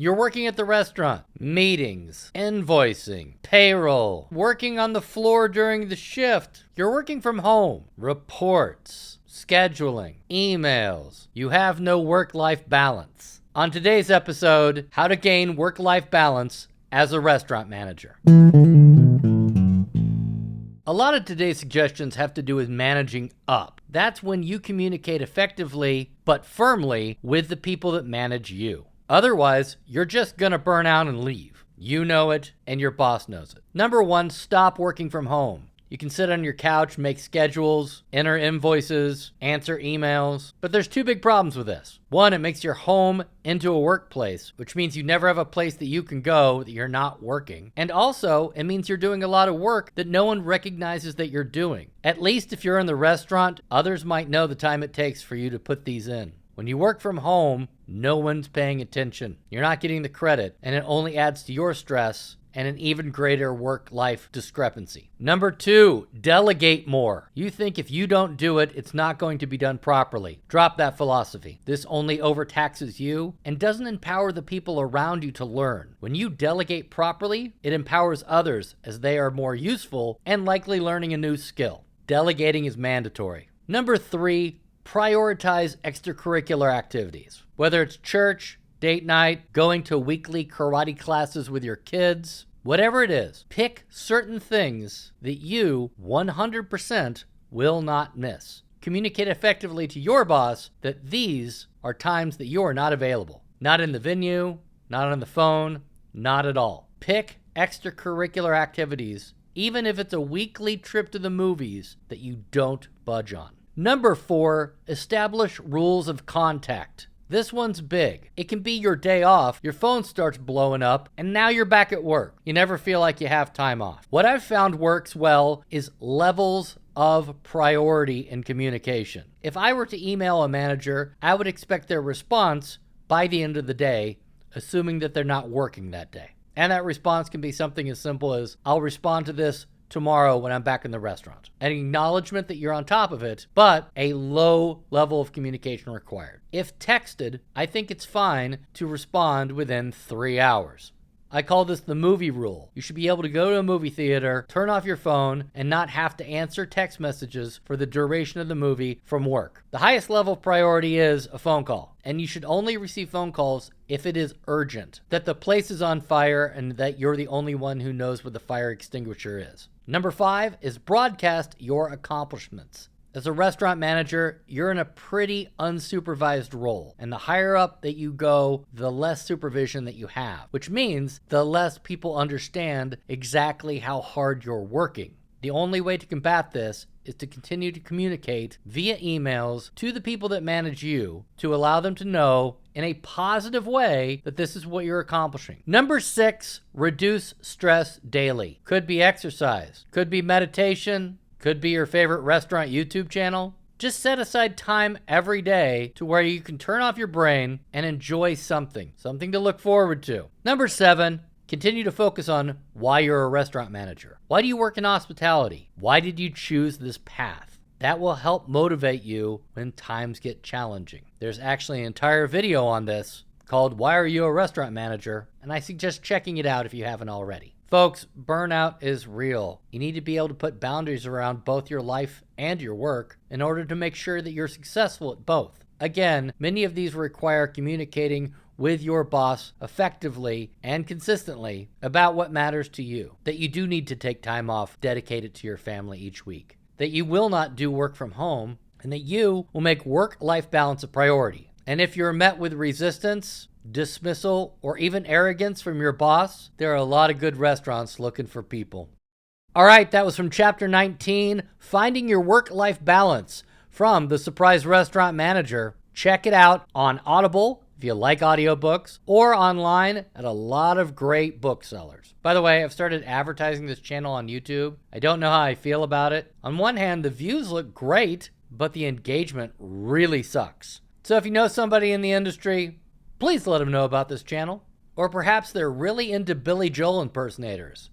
You're working at the restaurant, meetings, invoicing, payroll, working on the floor during the shift. You're working from home, reports, scheduling, emails. You have no work-life balance. On today's episode, how to gain work-life balance as a restaurant manager. A lot of today's suggestions have to do with managing up. That's when you communicate effectively but firmly with the people that manage you. Otherwise, you're just gonna burn out and leave. You know it, and your boss knows it. Number one, stop working from home. You can sit on your couch, make schedules, enter invoices, answer emails. But there's two big problems with this. One, it makes your home into a workplace, which means you never have a place that you can go that you're not working. And also, it means you're doing a lot of work that no one recognizes that you're doing. At least if you're in the restaurant, others might know the time it takes for you to put these in. When you work from home, no one's paying attention. You're not getting the credit, and it only adds to your stress and an even greater work-life discrepancy. Number two, delegate more. You think if you don't do it, it's not going to be done properly. Drop that philosophy. This only overtaxes you and doesn't empower the people around you to learn. When you delegate properly, it empowers others as they are more useful and likely learning a new skill. Delegating is mandatory. Number three, prioritize extracurricular activities. Whether it's church, date night, going to weekly karate classes with your kids, whatever it is, pick certain things that you 100% will not miss. Communicate effectively to your boss that these are times that you are not available. Not in the venue, not on the phone, not at all. Pick extracurricular activities, even if it's a weekly trip to the movies, that you don't budge on. Number four, establish rules of contact. This one's big. It can be your day off, your phone starts blowing up, and now you're back at work. You never feel like you have time off. What I've found works well is levels of priority in communication. If I were to email a manager, I would expect their response by the end of the day, assuming that they're not working that day. And that response can be something as simple as, I'll respond to this tomorrow when I'm back in the restaurant. An acknowledgement that you're on top of it, but a low level of communication required. If texted, I think it's fine to respond within 3 hours. I call this the movie rule. You should be able to go to a movie theater, turn off your phone, and not have to answer text messages for the duration of the movie from work. The highest level of priority is a phone call, and you should only receive phone calls if it is urgent, that the place is on fire and that you're the only one who knows where the fire extinguisher is. Number five is broadcast your accomplishments. As a restaurant manager, you're in a pretty unsupervised role, and the higher up that you go, the less supervision that you have, which means the less people understand exactly how hard you're working. The only way to combat this is to continue to communicate via emails to the people that manage you to allow them to know in a positive way that this is what you're accomplishing. Number six, reduce stress daily. Could be exercise, could be meditation, could be your favorite restaurant YouTube channel. Just set aside time every day to where you can turn off your brain and enjoy something to look forward to. Number seven, continue to focus on why you're a restaurant manager. Why do you work in hospitality? Why did you choose this path? That will help motivate you when times get challenging. There's actually an entire video on this called Why Are You a Restaurant Manager? And I suggest checking it out if you haven't already. Folks, burnout is real. You need to be able to put boundaries around both your life and your work in order to make sure that you're successful at both. Again, many of these require communicating with your boss effectively and consistently about what matters to you. That you do need to take time off dedicated to your family each week. That you will not do work from home, and that you will make work-life balance a priority. And if you're met with resistance, dismissal, or even arrogance from your boss, there are a lot of good restaurants looking for people. All right, that was from Chapter 19, Finding Your Work-Life Balance, from The Surprise Restaurant Manager. Check it out on Audible, if you like audiobooks, or online at a lot of great booksellers. By the way, I've started advertising this channel on YouTube. I don't know how I feel about it. On one hand, the views look great, but the engagement really sucks. So if you know somebody in the industry, please let them know about this channel. Or perhaps they're really into Billy Joel impersonators.